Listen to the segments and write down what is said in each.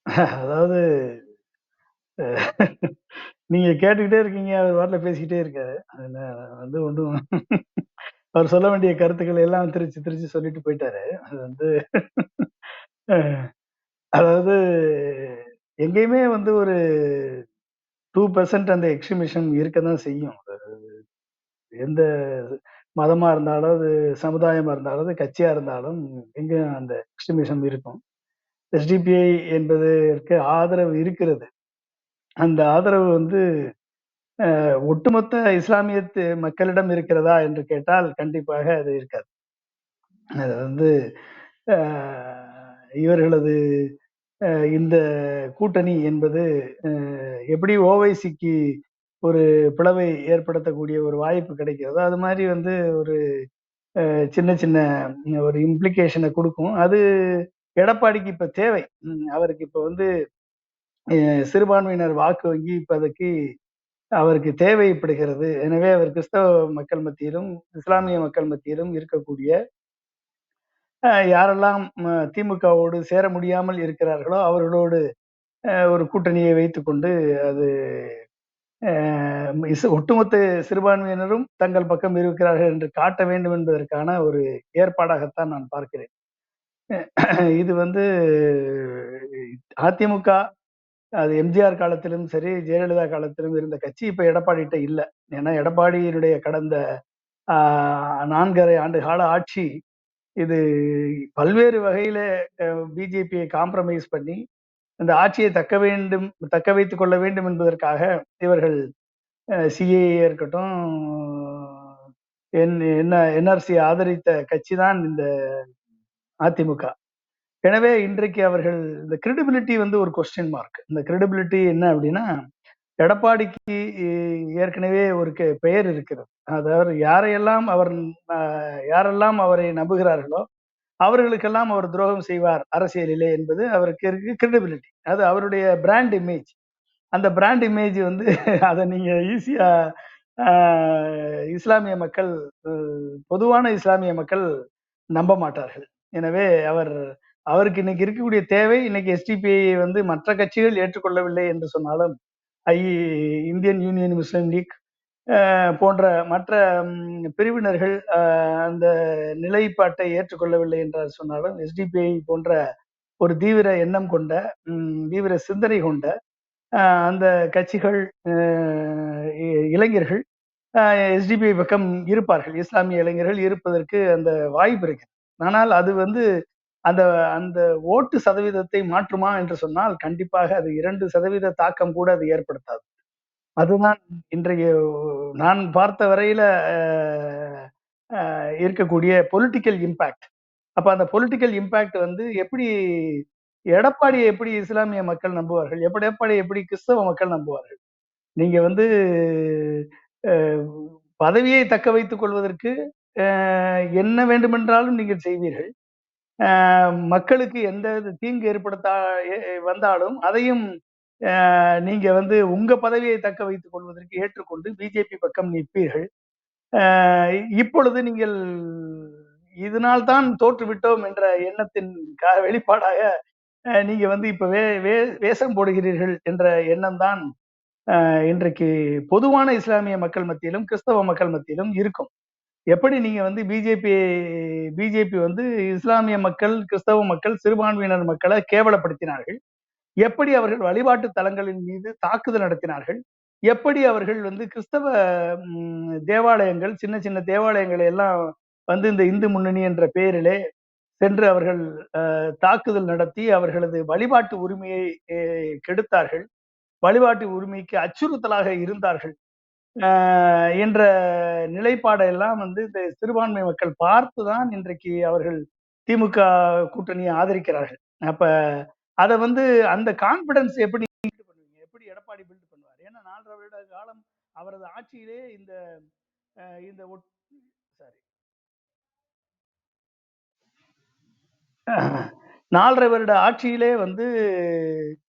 அதாவது நீங்க கேட்டுக்கிட்டே இருக்கீங்க. அவர் பாட்டுல பேசிக்கிட்டே இருக்காரு. அதுல வந்து ஒண்ணும் அவர் சொல்ல வேண்டிய கருத்துக்களை எல்லாம் திருச்சி திருச்சி சொல்லிட்டு போயிட்டாரு. அது வந்து அ அதாவது எங்கேயுமே வந்து ஒரு 2% அந்த எக்ஸ்ட்ரீமிசம் இருக்க தான் செய்யும். எந்த மதமா இருந்தாலும், அது சமுதாயமா இருந்தாலும், அது கட்சியா இருந்தாலும், எங்கேயும் அந்த எக்ஸ்ட்ரீமிசம் இருக்கும். எஸ்டிபிஐ என்பதற்கு ஆதரவு இருக்கிறது. அந்த ஆதரவு வந்து ஒட்டுமொத்த இஸ்லாமியத்து மக்களிடம் இருக்கிறதா என்று கேட்டால், கண்டிப்பாக அது இருக்காது. அது வந்து அ இவர்களது இந்த கூட்டணி என்பது அ எப்படி ஓவைசிக்கு ஒரு பிளவை ஏற்படுத்தக்கூடிய ஒரு வாய்ப்பு கிடைக்கிறதோ, அது மாரி வந்து ஒரு சின்ன சின்ன ஒரு இம்ப்ளிகேஷன குடுக்கும். அது எடப்பாடிக்கு இப்ப தேவை. அவருக்கு இப்ப வந்து சிறுபான்மையினர் வாக்கு வங்கி இப்போதைக்கு அவருக்கு தேவைப்படுகிறது. எனவே அவர் கிறிஸ்தவ மக்கள் மத்தியிலும், இஸ்லாமிய மக்கள் மத்தியிலும் இருக்கக்கூடிய யாரெல்லாம் திமுகவோடு சேர முடியாமல் இருக்கிறார்களோ, அவர்களோடு ஒரு கூட்டணியை வைத்துக்கொண்டு அது ஒட்டுமொத்த சிறுபான்மையினரும் தங்கள் பக்கம் இருக்கிறார்கள் என்று காட்ட வேண்டும் என்பதற்கான ஒரு ஏற்பாடாகத்தான் நான் பார்க்கிறேன். இது வந்து அதிமுக அது எம்ஜிஆர் காலத்திலும் சரி, ஜெயலலிதா காலத்திலும் இருந்த கட்சி இப்ப எடப்பாடிட்ட இல்ல. ஏன்னா எடப்பாடியினுடைய கடந்த 4 1/2 ஆண்டு கால ஆட்சி, இது பல்வேறு வகையில பிஜேபியை காம்ப்ரமைஸ் பண்ணி, அந்த ஆட்சியை தக்க வைத்துக் கொள்ள வேண்டும் என்பதற்காக இவர்கள் சிஏஏ இருக்கட்டும், என்ஆர்சி ஆதரித்த கட்சி தான் இந்த அதிமுக. எனவே இன்றைக்கு அவர்கள் இந்த கிரெடிபிலிட்டி வந்து ஒரு கொஸ்டின் மார்க். இந்த கிரெடிபிலிட்டி என்ன அப்படின்னா, எடப்பாடிக்கு ஏற்கனவே ஒரு பெயர் இருக்கிறது. அதாவது யாரெல்லாம் அவரை நம்புகிறார்களோ, அவர்களுக்கெல்லாம் அவர் துரோகம் செய்வார் அரசியலிலே என்பது அவருக்கு இருக்கு கிரெடிபிலிட்டி. அது அவருடைய பிராண்ட் இமேஜ். அந்த பிராண்ட் இமேஜ் வந்து அத நீங்க ஈஸியா அ இஸ்லாமிய மக்கள் அ பொதுவான இஸ்லாமிய மக்கள் நம்ப மாட்டார்கள். எனவே அவருக்கு இன்னைக்கு இருக்கக்கூடிய தேவை, இன்னைக்கு எஸ்டிபிஐ வந்து மற்ற கட்சிகள் ஏற்றுக்கொள்ளவில்லை என்று சொன்னாலும், ஐ இந்தியன் யூனியன் முஸ்லீம் லீக் போன்ற மற்ற பிரிவினர்கள் அந்த நிலைப்பாட்டை ஏற்றுக்கொள்ளவில்லை என்று சொன்னாலும், எஸ்டிபிஐ போன்ற ஒரு தீவிர எண்ணம் கொண்ட, தீவிர சிந்தனை கொண்ட அந்த கட்சிகள், இளைஞர்கள் எஸ்டிபிஐ பக்கம் இருப்பார்கள். இஸ்லாமிய இளைஞர்கள் இருப்பதற்கு அந்த வாய்ப்பு இருக்கு. ஆனால் அது வந்து அந்த அந்த ஓட்டு சதவீதத்தை மாற்றுமா என்று சொன்னால், கண்டிப்பாக அது 2% தாக்கம் கூட அது ஏற்படுத்தாது. அதுதான் இன்றைய நான் பார்த்த வரையில இருக்கக்கூடிய பொலிட்டிக்கல் இம்பாக்ட். அப்ப அந்த பொலிட்டிக்கல் இம்பாக்ட் வந்து எடப்பாடியை எப்படி இஸ்லாமிய மக்கள் நம்புவார்கள்? எடப்பாடியை எப்படி கிறிஸ்தவ மக்கள் நம்புவார்கள்? நீங்க வந்து அ பதவியை தக்க வைத்துக் கொள்வதற்கு என்ன வேண்டுமென்றாலும் நீங்கள் செய்வீர்கள். அ மக்களுக்கு எந்த தீங்கு ஏற்படுத்தா எ வந்தாலும் அதையும் நீங்க வந்து உங்க பதவியை தக்க வைத்துக் கொள்வதற்கு ஏற்றுக்கொண்டு பிஜேபி பக்கம் நிற்பீர்கள். அ இப்பொழுது நீங்கள் இதனால் தான் தோற்றுவிட்டோம் என்ற எண்ணத்தின் வெளிப்பாடாக நீங்க வந்து இப்ப வேஷம் போடுகிறீர்கள் என்ற எண்ணம் தான் இன்றைக்கு பொதுவான இஸ்லாமிய மக்கள் மத்தியிலும், கிறிஸ்தவ மக்கள் மத்தியிலும் இருக்கும். எப்படி நீங்க வந்து பிஜேபி வந்து இஸ்லாமிய மக்கள், கிறிஸ்தவ மக்கள், சிறுபான்மையினர் மக்களை கேவலப்படுத்தினார்கள். எப்படி அவர்கள் வழிபாட்டு தலங்களின் மீது தாக்குதல் நடத்தினார்கள். எப்படி அவர்கள் வந்து கிறிஸ்தவ தேவாலயங்கள், சின்ன சின்ன தேவாலயங்களை எல்லாம் வந்து இந்த இந்து முன்னணி என்ற பெயரிலே சென்று அவர்கள் தாக்குதல் நடத்தி அவர்களது வழிபாட்டு உரிமையை கெடுத்தார்கள். வழிபாட்டு உரிமைக்கு அச்சுறுத்தலாக இருந்தார்கள் என்ற நிலைப்பாடெல்லாம் வந்து இந்த சிறுபான்மை மக்கள் பார்த்துதான் இன்றைக்கு அவர்கள் திமுக கூட்டணியை ஆதரிக்கிறார்கள். அப்ப அத வந்து அந்த கான்பிடன்ஸ் எப்படி பண்ணுவீங்க? எப்படி எடப்பாடி பில்ட் பண்ணுவார்? ஏன்னா 4 1/2 வருட காலம் அவரது ஆட்சியிலே இந்த இந்த சாரி 4 1/2 வருட ஆட்சியிலே வந்து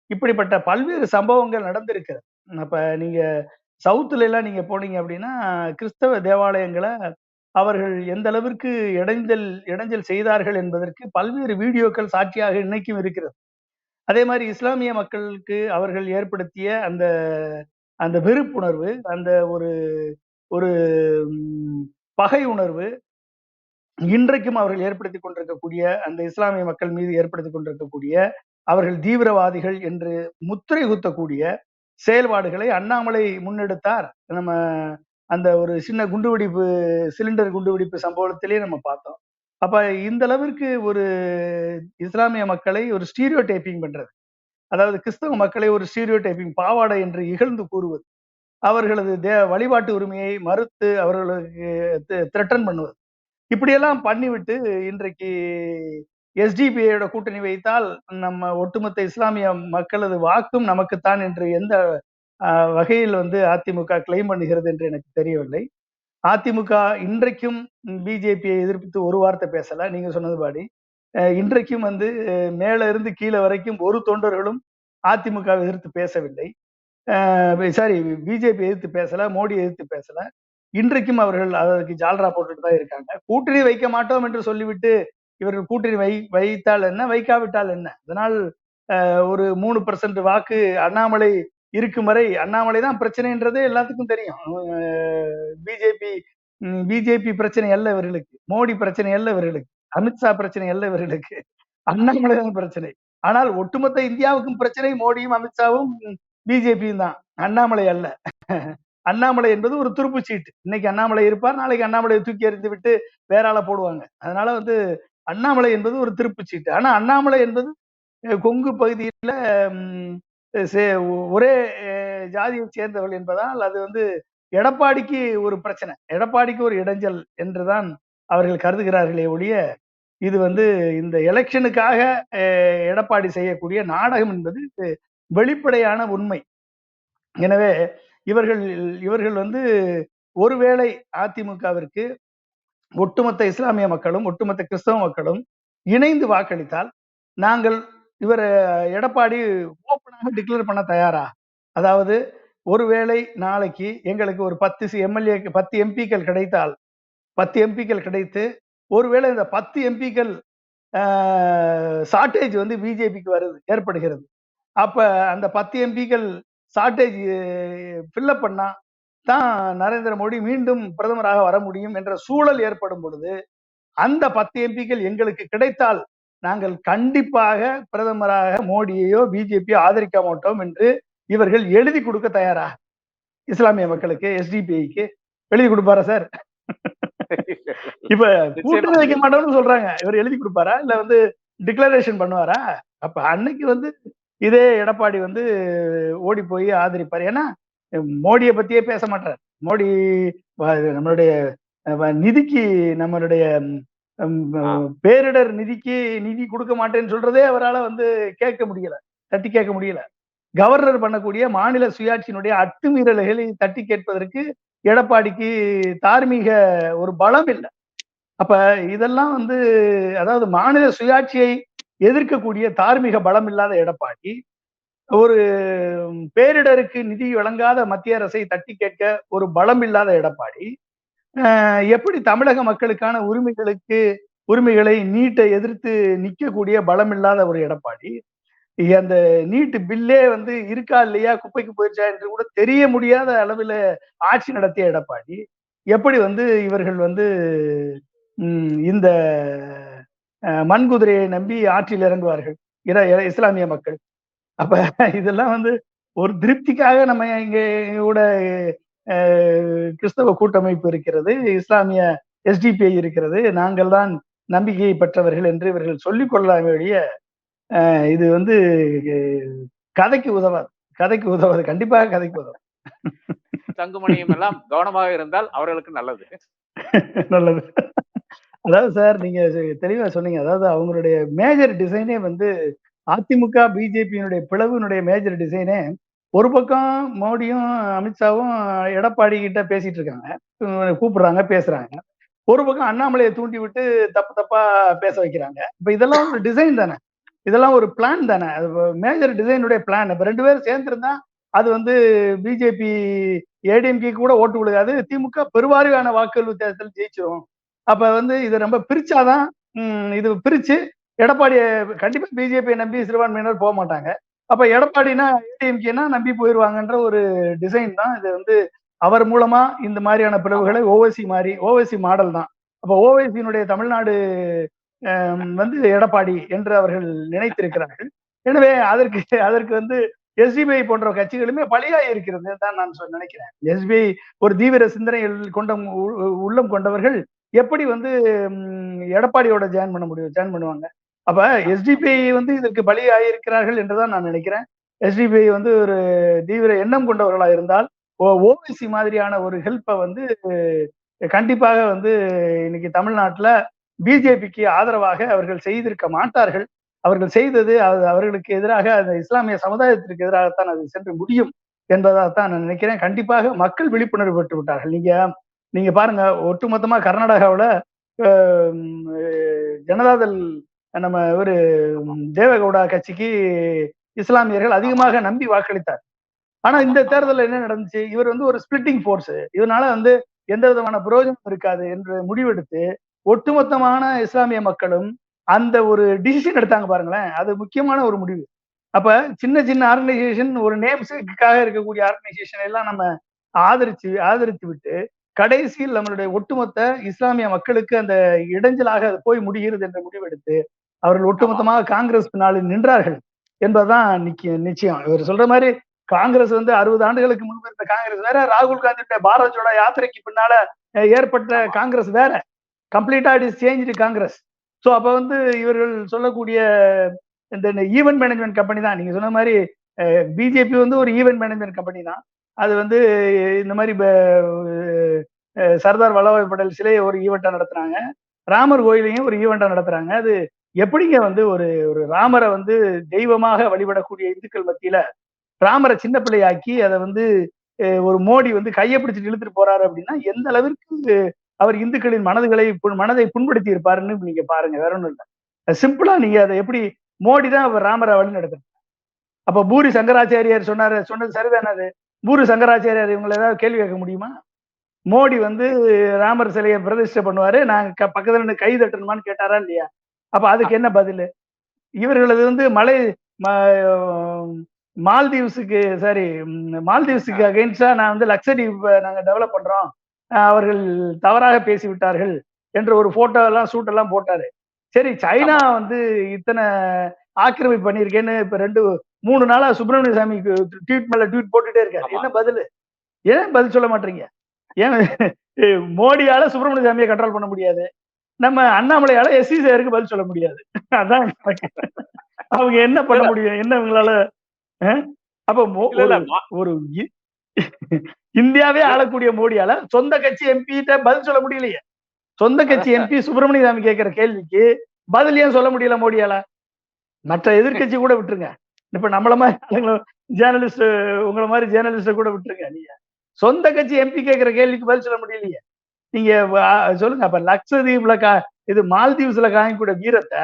இப்படிப்பட்ட பல்வேறு சம்பவங்கள் நடந்திருக்கிறது. அப்ப நீங்க சவுத்துல எல்லாம் நீங்க போனீங்க அப்படின்னா, கிறிஸ்தவ தேவாலயங்கள அவர்கள் எந்த அளவிற்கு இடைஞ்சல் செய்தார்கள் என்பதற்கு பல்வேறு வீடியோக்கள் சாட்சியாக இன்னைக்கும் இருக்கிறது. அதே மாதிரி இஸ்லாமிய மக்களுக்கு அவர்கள் ஏற்படுத்திய அந்த அந்த வெறுப்புணர்வு, அந்த ஒரு ஒரு பகை உணர்வு, இன்றைக்கும் அவர்கள் ஏற்படுத்திக் கொண்டிருக்கக்கூடிய அந்த இஸ்லாமிய மக்கள் மீது ஏற்படுத்திக் கொண்டிருக்கக்கூடிய அவர்கள் தீவிரவாதிகள் என்று முத்திரை குத்தக்கூடிய செயல்பாடுகளை அண்ணாமலை முன்னெடுத்தார். நம்ம அந்த ஒரு சின்ன குண்டுவெடிப்பு, சிலிண்டர் குண்டுவெடிப்பு சம்பவத்திலே நம்ம பார்த்தோம். அப்ப இந்த அளவிற்கு ஒரு இஸ்லாமிய மக்களை ஒரு ஸ்டீரியோ டைப்பிங் பண்றது, அதாவது கிறிஸ்தவ மக்களை ஒரு ஸ்டீரியோ டைப்பிங், பாவாடை என்று இகழ்ந்து கூறுவது, அவர்களது வழிபாட்டு உரிமையை மறுத்து அவர்களுக்கு த்ரெட்டன் பண்ணுவது, இப்படியெல்லாம் பண்ணிவிட்டு இன்றைக்கு எஸ்டிபிஐயோட கூட்டணி வைத்தால் நம்ம ஒட்டுமொத்த இஸ்லாமிய மக்களது வாக்கும் நமக்குத்தான் என்று எந்த வகையில் அதிமுக கிளைம் பண்ணுகிறது என்று எனக்கு தெரியவில்லை. அதிமுக இன்றைக்கும் பிஜேபியை எதிர்த்து ஒரு வார்த்தை பேசல. நீங்க சொன்னது பாடி இன்றைக்கும் மேல இருந்து கீழே வரைக்கும் ஒரு தொண்டர்களும் அதிமுக எதிர்த்து பேசவில்லை. சாரி, பிஜேபி எதிர்த்து பேசல, மோடி எதிர்த்து பேசல. இன்றைக்கும் அவர்கள் அதற்கு ஜால்ரா போட்டுட்டு தான் இருக்காங்க. கூட்டணி வைக்க மாட்டோம் என்று சொல்லிவிட்டு இவர்கள் கூட்டணி வைத்தால் என்ன, வைக்காவிட்டால் என்ன? அதனால் ஒரு 3% வாக்கு அண்ணாமலை இருக்கும் வரை, அண்ணாமலை தான் பிரச்சனைன்றதே எல்லாத்துக்கும் தெரியும். பிஜேபி பிரச்சனை அல்ல இவர்களுக்கு, மோடி பிரச்சனை அல்ல இவர்களுக்கு, அமித்ஷா பிரச்சனை அல்ல இவர்களுக்கு, அண்ணாமலை தான் பிரச்சனை. ஆனால் ஒட்டுமொத்த இந்தியாவுக்கும் பிரச்சனை மோடியும் அமித்ஷாவும் பிஜேபியும் தான், அண்ணாமலை அல்ல. அண்ணாமலை என்பது ஒரு துருப்பு சீட்டு. இன்னைக்கு அண்ணாமலை இருப்பார், நாளைக்கு அண்ணாமலையை தூக்கி எறிந்து விட்டு வேற ஆள போடுவாங்க. அதனால அண்ணாமலை என்பது ஒரு திருப்பு சீட்டு. ஆனா அண்ணாமலை என்பது கொங்கு பகுதியில ஒரே ஜாதியை சேர்ந்தவள் என்பதால் அது எடப்பாடிக்கு ஒரு பிரச்சனை, எடப்பாடிக்கு ஒரு இடைஞ்சல் என்றுதான் அவர்கள் கருதுகிறார்களே ஒழிய இது இந்த எலெக்ஷனுக்காக எடப்பாடி செய்யக்கூடிய நாடகம் என்பது வெளிப்படையான உண்மை. எனவே இவர்கள் ஒருவேளை அதிமுகவிற்கு ஒட்டுமொத்த இஸ்லாமிய மக்களும் ஒட்டுமொத்த கிறிஸ்தவ மக்களும் இணைந்து வாக்களித்தால் நாங்கள் இவர் எடப்பாடி ஓப்பனாக டிக்ளேர் பண்ண தயாரா? அதாவது ஒருவேளை நாளைக்கு எங்களுக்கு ஒரு 10 எம்எல்ஏ 10 எம்பிக்கள் கிடைத்தால், 10 எம்பிக்கள் கிடைத்து ஒருவேளை இந்த 10 எம்பிக்கள் ஷார்டேஜ் பிஜேபிக்கு ஏற்படுகிறது. அப்ப அந்த 10 எம்பிக்கள் ஷார்டேஜ் ஃபில்அப் பண்ணா தான் நரேந்திர மோடி மீண்டும் பிரதமராக வர முடியும் என்ற சூழல் ஏற்படும் பொழுது அந்த 10 எம்பிக்கள் எங்களுக்கு கிடைத்தால் நாங்கள் கண்டிப்பாக பிரதமராக மோடியையோ பிஜேபியோ ஆதரிக்க மாட்டோம் என்று இவர்கள் எழுதி கொடுக்க தயாரா? இஸ்லாமிய மக்களுக்கு, எஸ்டிபிஐக்கு எழுதி கொடுப்பாரா சார்? இப்ப கூட்டணி வைக்க மாட்டோம்னு சொல்றாங்க, இவர் எழுதி கொடுப்பாரா இல்ல டிக்ளரேஷன் பண்ணுவாரா? அப்ப அன்னைக்கு இதே எடப்பாடி ஓடி போய் ஆதரிப்பார். ஏன்னா மோடியை பத்தியே பேச மாட்டார். மோடி நம்மளுடைய நிதிக்கு, நம்மளுடைய பேரிடர் நிதிக்கு நிதி கொடுக்க மாட்டேன்னு சொல்றதே அவரால் கேட்க முடியல, தட்டி கேட்க முடியல. கவர்னர் பண்ணக்கூடிய மாநில சுயாட்சியினுடைய அத்துமீறல்களை தட்டி கேட்பதற்கு எடப்பாடிக்கு தார்மீக ஒரு பலம் இல்லை. அப்ப இதெல்லாம் அதாவது மாநில சுயாட்சியை எதிர்க்கக்கூடிய தார்மீக பலம் இல்லாத எடப்பாடி, ஒரு பேரிடருக்கு நிதி வழங்காத மத்திய அரசை தட்டி கேட்க ஒரு பலம் இல்லாத எடப்பாடி எப்படி தமிழக மக்களுக்கான உரிமைகளை நீட்டை எதிர்த்து நிற்கக்கூடிய பலம் இல்லாத ஒரு எடப்பாடி, அந்த நீட்டு பில்லே இருக்கா இல்லையா, குப்பைக்கு போயிடுச்சா என்று கூட தெரிய முடியாத அளவில் ஆட்சி நடத்திய எடப்பாடி எப்படி இவர்கள் இந்த மண்குதிரையை நம்பி ஆற்றில் இறங்குவார்கள் இஸ்லாமிய மக்கள்? அப்ப இதெல்லாம் ஒரு திருப்திக்காக நம்ம இங்க கூட கிறிஸ்தவ கூட்டமைப்பு இருக்கிறது, இஸ்லாமிய எஸ்டிபிஐ இருக்கிறது, நாங்கள் தான் நம்பிக்கையை பெற்றவர்கள் என்று இவர்கள் சொல்லிக் கொள்ளலாம் வழிய இது கதைக்கு உதவாது, கண்டிப்பாக கதைக்கு உதவாது. தங்குமணியும் எல்லாம் கவனமாக இருந்தால் அவர்களுக்கு நல்லது. நல்லது. அதாவது சார் நீங்க தெளிவா சொன்னீங்க. அதாவது அவங்களுடைய மேஜர் டிசைனே அதிமுக பிஜேபியினுடைய பிளவுனுடைய மேஜர் டிசைனே, ஒரு பக்கம் மோடியும் அமித்ஷாவும் எடப்பாடி கிட்ட பேசிட்டு இருக்காங்க, கூப்பிடுறாங்க, பேசுறாங்க. ஒரு பக்கம் அண்ணாமலையை தூண்டி விட்டு தப்பா பேச வைக்கிறாங்க. இப்ப இதெல்லாம் ஒரு டிசைன் தானே, இதெல்லாம் ஒரு பிளான் தானே, மேஜர் டிசைனுடைய பிளான். இப்ப 2 பேரும் சேர்ந்திருந்தா அது பிஜேபி ஏடிஎம்கே கூட ஓட்டு விழுகாது, திமுக பெருவாரியான வாக்குகள் வித்தியாசத்தில் ஜெயிச்சிரும். அப்ப இதை ரொம்ப பிரிச்சாதான், இது பிரிச்சு எடப்பாடி கண்டிப்பா பிஜேபி நம்பி சிறுபான்மையினர் போக மாட்டாங்க. அப்ப எடப்பாடினா ஏடிஎம்கேனா நம்பி போயிருவாங்கன்ற ஒரு டிசைன் தான் இது வந்து அவர் மூலமா இந்த மாதிரியான பிளவுகளை ஓவைசி மாடல் தான். அப்ப ஓவைசியினுடைய தமிழ்நாடு வந்து எடப்பாடி என்று அவர்கள் நினைத்திருக்கிறார்கள். எனவே அதற்கு வந்து எஸ்டிபிஐ போன்ற கட்சிகளுமே பலியாகி இருக்கிறது தான் நான் நினைக்கிறேன். எஸ்டிபிஐ ஒரு தீவிர சிந்தனைகள் கொண்ட உள்ளம் கொண்டவர்கள் எப்படி வந்து எடப்பாடியோட ஜாயின் பண்ணுவாங்க. அப்ப எஸ்டிபிஐ வந்து இதற்கு பலியாகி இருக்கிறார்கள் என்றுதான் நான் நினைக்கிறேன். எஸ்டிபிஐ வந்து ஒரு தீவிர எண்ணம் கொண்டவர்களா இருந்தால் ஓபிசி மாதிரியான ஒரு ஹெல்ப்பை வந்து கண்டிப்பாக வந்து இன்னைக்கு தமிழ்நாட்டுல பிஜேபிக்கு ஆதரவாக அவர்கள் செய்திருக்க மாட்டார்கள். அவர்கள் செய்தது அவர்களுக்கு எதிராக அந்த இஸ்லாமிய சமுதாயத்திற்கு எதிராகத்தான் அது சென்று முடியும் என்பதாகத்தான் நான் நினைக்கிறேன். கண்டிப்பாக மக்கள் விழிப்புணர்வு பெற்று விட்டார்கள். நீங்க பாருங்க, ஒட்டுமொத்தமா கர்நாடகாவில் ஜனதாதள் நம்ம ஒரு தேவகவுடா கட்சிக்கு இஸ்லாமியர்கள் அதிகமாக நம்பி வாக்களித்தார். ஆனா இந்த தேர்தலில் என்ன நடந்துச்சு? இவர் வந்து ஒரு ஸ்பிளிட்டிங் போர்ஸ், இதனால வந்து எந்த விதமான பிரயோஜனம் இருக்காது என்று முடிவெடுத்து ஒட்டுமொத்தமான இஸ்லாமிய மக்களும் அந்த ஒரு டிசிஷன் எடுத்தாங்க பாருங்களேன். அது முக்கியமான ஒரு முடிவு. அப்ப சின்ன சின்ன ஆர்கனைசேஷன், ஒரு நேம்ஸுக்காக இருக்கக்கூடிய ஆர்கனைசேஷன் எல்லாம் நம்ம ஆதரித்து விட்டு கடைசியில் நம்மளுடைய ஒட்டுமொத்த இஸ்லாமிய மக்களுக்கு அந்த இடைஞ்சலாக அது போய் முடிகிறது என்ற முடிவெடுத்து அவர்கள் ஒட்டுமொத்தமாக காங்கிரஸ் பின்னாளில் நின்றார்கள் என்பதுதான் நிச்சயம். இவர் சொல்ற மாதிரி காங்கிரஸ் வந்து 60 ஆண்டுகளுக்கு முன்பு இருந்த காங்கிரஸ் வேற, ராகுல் காந்தியுடைய பாரத் ஜோடோ யாத்திரைக்கு பின்னால ஏற்பட்ட காங்கிரஸ் வேற. கம்ப்ளீட்டா it is changed Congress. So அப்ப வந்து இவர்கள் சொல்லக்கூடிய இந்த ஈவென்ட் மேனேஜ்மெண்ட் கம்பெனி தான். நீங்க சொன்ன மாதிரி பிஜேபி வந்து ஒரு ஈவென்ட் மேனேஜ்மெண்ட் கம்பெனி தான். அது வந்து இந்த மாதிரி சர்தார் வல்லபாய் பட்டேல் சிலையை ஒரு ஈவெண்டா நடத்துறாங்க, ராமர் கோயிலையும் ஒரு ஈவெண்டா நடத்துறாங்க. அது எப்படிங்க வந்து ஒரு ராமரை வந்து தெய்வமாக வழிபடக்கூடிய இந்துக்கள் மத்தியில ராமரை சின்ன பிள்ளையாக்கி அதை வந்து ஒரு மோடி வந்து கையை பிடிச்சிட்டு இழுத்துட்டு போறாரு அப்படின்னா எந்த அளவிற்கு அவர் இந்துக்களின் மனதை புண்படுத்தி இருப்பாருன்னு நீங்க பாருங்க. வேற ஒண்ணும் இல்லை, சிம்பிளா நீங்க அதை எப்படி மோடி தான் அவர் ராமரை வழி நடத்துறாரு. அப்ப பூரி சங்கராச்சாரியார் சொன்னது சரிதானது? பூரி சங்கராச்சாரியார் இவங்களை ஏதாவது கேள்வி கேட்க முடியுமா? மோடி வந்து ராமர் சிலையை பிரதிஷ்டை பண்ணுவாரு, நாங்க பக்கத்துல கை தட்டணுமான்னு கேட்டாரா இல்லையா? அப்ப அதுக்கு என்ன பதில்? இவர்களது வந்து மால்தீவ்ஸுக்கு அகைன்ஸ்டா நான் வந்து லக்ஷதீப் நாங்க டெவலப் பண்றோம், அவர்கள் தவறாக பேசிவிட்டார்கள் என்ற ஒரு போட்டோ எல்லாம் ஷூட் எல்லாம் போட்டாரு. சரி, சைனா வந்து இத்தனை ஆக்கிரமிப்பு பண்ணிருக்கேன்னு இப்ப 2-3 நாளா சுப்பிரமணிய சாமி ட்வீட் மேல ட்வீட் போட்டுட்டே இருக்காரு. என்ன பதில்? ஏன் பதில் சொல்ல மாட்டீங்க? ஏன் மோடியால சுப்பிரமணிய சாமியை கண்ட்ரோல் பண்ண முடியாது, நம்ம அண்ணாமலையால எஸ்சி சேருக்கு பதில் சொல்ல முடியாது. அதான் அவங்க என்ன பண்ண முடியும்? என்ன இவங்களால? அப்ப ஒரு இந்தியாவே ஆளக்கூடிய மோடியால சொந்த கட்சி எம்பி பதில் சொல்ல முடியலையே. சொந்த கட்சி எம்பி சுப்பிரமணிய சாமி கேட்கிற கேள்விக்கு பதில் ஏன் சொல்ல முடியல மோடியால? மற்ற எதிர்கட்சி கூட விட்டுருங்க, இப்ப நம்மள மாதிரி ஜேர்னலிஸ்ட், உங்களை மாதிரி ஜேர்னலிஸ்ட கூட விட்டுருங்க. நீங்க சொந்த கட்சி எம்பி கேட்கிற கேள்விக்கு பதில் சொல்ல முடியலையே. நீங்க சொல்லுங்க. அப்ப லக்ஷதீப்ல இது மால்தீவ்ஸ்ல காமிக்கூடிய வீரத்தை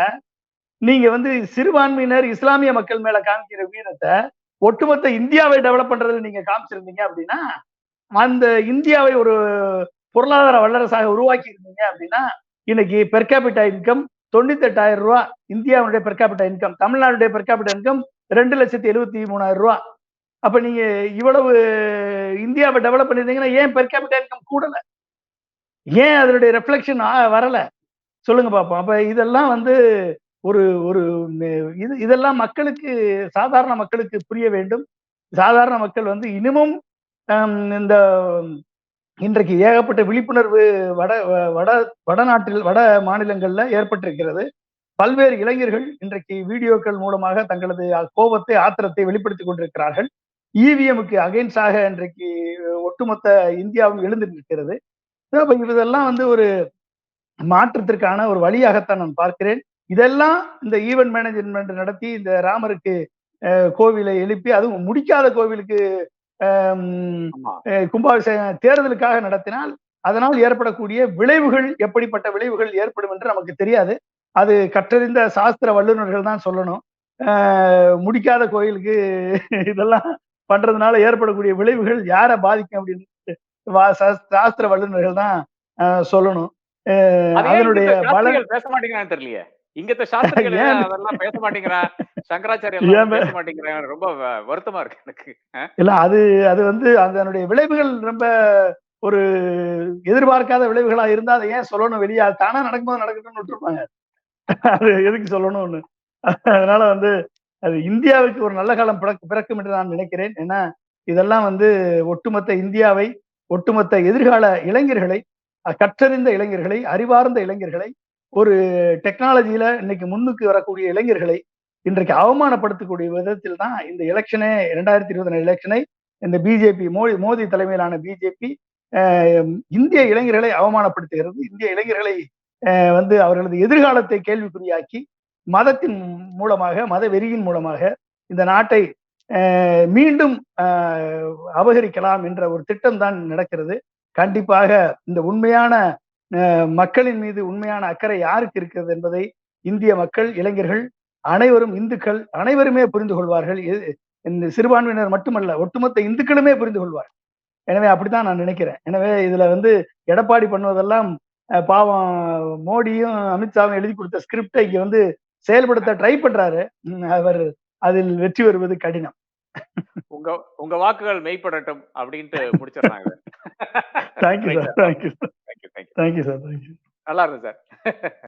நீங்க வந்து சிறுபான்மையினர் இஸ்லாமிய மக்கள் மேல காமிக்கிற வீரத்தை ஒட்டுமொத்த இந்தியாவை டெவலப் பண்றதுல நீங்க காமிச்சிருந்தீங்க அப்படின்னா, அந்த இந்தியாவை ஒரு பொருளாதார வல்லரசாக உருவாக்கி இருந்தீங்க அப்படின்னா, இன்னைக்கு பெர் கேபிட்டா இன்கம் 98,000 ரூபாய் இந்தியாவுடைய பெர் கேபிட்டா இன்கம். தமிழ்நாடுடைய பெர் கேபிட்டா இன்கம் 2,73,000 ரூபாய். அப்ப நீங்க இவ்வளவு இந்தியாவை டெவலப் பண்ணிருந்தீங்கன்னா ஏன் பெர் கேபிட்டா இன்கம் கூடல? ஏன் அதனுடைய ரெஃப்ளெக்ஷன் வரல? சொல்லுங்க பாப்போம். அப்ப இதெல்லாம் வந்து ஒரு ஒரு இதெல்லாம் மக்களுக்கு, சாதாரண மக்களுக்கு புரிய வேண்டும். சாதாரண மக்கள் வந்து இன்னமும் இந்த இன்றைக்கு ஏகப்பட்ட விழிப்புணர்வு வட மாநிலங்கள்ல ஏற்பட்டிருக்கிறது. பல்வேறு இளைஞர்கள் இன்றைக்கு வீடியோக்கள் மூலமாக தங்களது கோபத்தை, ஆத்திரத்தை வெளிப்படுத்திக் கொண்டிருக்கிறார்கள். இவிஎம்க்கு அகைன்ஸ்டாக இன்றைக்கு ஒட்டுமொத்த இந்தியாவும் எழுந்து நிற்கிறது. இதெல்லாம் வந்து ஒரு மாற்றத்திற்கான ஒரு வழியாகத்தான் நான் பார்க்கிறேன். இதெல்லாம் இந்த ஈவென்ட் மேனேஜ்மெண்ட் நடத்தி இந்த ராமருக்கு கோவிலை எழுப்பி, அதுவும் முடிக்காத கோவிலுக்கு கும்பாபிஷேகம் தேர்தலுக்காக நடத்தினால் அதனால் ஏற்படக்கூடிய விளைவுகள், எப்படிப்பட்ட விளைவுகள் ஏற்படும் என்று நமக்கு தெரியாது. அது கற்றறிந்த சாஸ்திர வல்லுநர்கள் தான் சொல்லணும். முடிக்காத கோயிலுக்கு இதெல்லாம் பண்றதுனால ஏற்படக்கூடிய விளைவுகள் யாரை பாதிக்கும் அப்படின்னு சாஸ்திர வல்லுநர்கள் தான் சொல்லணும். அதனுடைய பேச மாட்டீங்கன்னு தெரியலையே. இங்கத்த சாஸ்திரிகள் ஏன் அதெல்லாம் பேச மாட்டேங்கிறான், சங்கராச்சாரிய எல்லாம் ஏன் பேச மாட்டேங்கிறான். ரொம்ப வருத்தமா இருக்கு எனக்கு. இல்ல அது அது வந்து அதனுடைய விளைவுகள் ரொம்ப ஒரு எதிர்பார்க்காத விளைவுகளா இருந்தா அதை ஏன் சொல்லணும் வெளியே? அது தானா நடக்கும்போது நடக்கட்டும்னு விட்டுருப்பாங்க. அது எதுக்கு சொல்லணும்னு. அதனால வந்து அது இந்தியாவுக்கு ஒரு நல்ல காலம் பிறக்கும் என்று நான் நினைக்கிறேன். ஏன்னா இதெல்லாம் வந்து ஒட்டுமொத்த இந்தியாவை, ஒட்டுமொத்த எதிர்கால இளைஞர்களை, கற்றறிந்த இளைஞர்களை, அறிவார்ந்த இளைஞர்களை, ஒரு டெக்னாலஜியில இன்னைக்கு முன்னுக்கு வரக்கூடிய இளைஞர்களை இன்றைக்கு அவமானப்படுத்தக்கூடிய விதத்தில் தான் இந்த எலெக்ஷனே 2024 எலெக்ஷனை இந்த பிஜேபி மோடி தலைமையிலான பிஜேபி இந்திய இளைஞர்களை அவமானப்படுத்துகிறது. இந்திய இளைஞர்களை வந்து அவர்களது எதிர்காலத்தை கேள்விக்குறியாக்கி மதத்தின் மூலமாக, மத வெறியின் மூலமாக இந்த நாட்டை மீண்டும் அபகரிக்கலாம் என்ற ஒரு திட்டம் தான் நடக்கிறது. கண்டிப்பாக இந்த உண்மையான மக்களின் மீது உண்மையான அக்கறை யாருக்கு இருக்கிறது என்பதை இந்திய மக்கள், இளைஞர்கள் அனைவரும், இந்துக்கள் அனைவருமே புரிந்து கொள்வார்கள். இந்த சிறுபான்மையினர் மட்டுமல்ல, ஒட்டுமொத்த இந்துக்களுமே புரிந்து கொள்வார்கள். எனவே அப்படித்தான் நான் நினைக்கிறேன். எனவே இதுல வந்து எடப்பாடி பண்ணுவதெல்லாம் பாவம் மோடியும் அமித்ஷாவும் எழுதி கொடுத்த ஸ்கிரிப்டை இங்க வந்து செயல்படுத்த ட்ரை பண்றாரு. அவர் அதில் வெற்றி பெறுவது கடினம். உங்க உங்க வாக்குகள் மெய்ப்படட்டும் அப்படின்ட்டு முடிச்சிடறாங்க. Thank you sir. Thank you. Thank you. Thank you sir. Thank you. நல்லா இருக்கு சார்.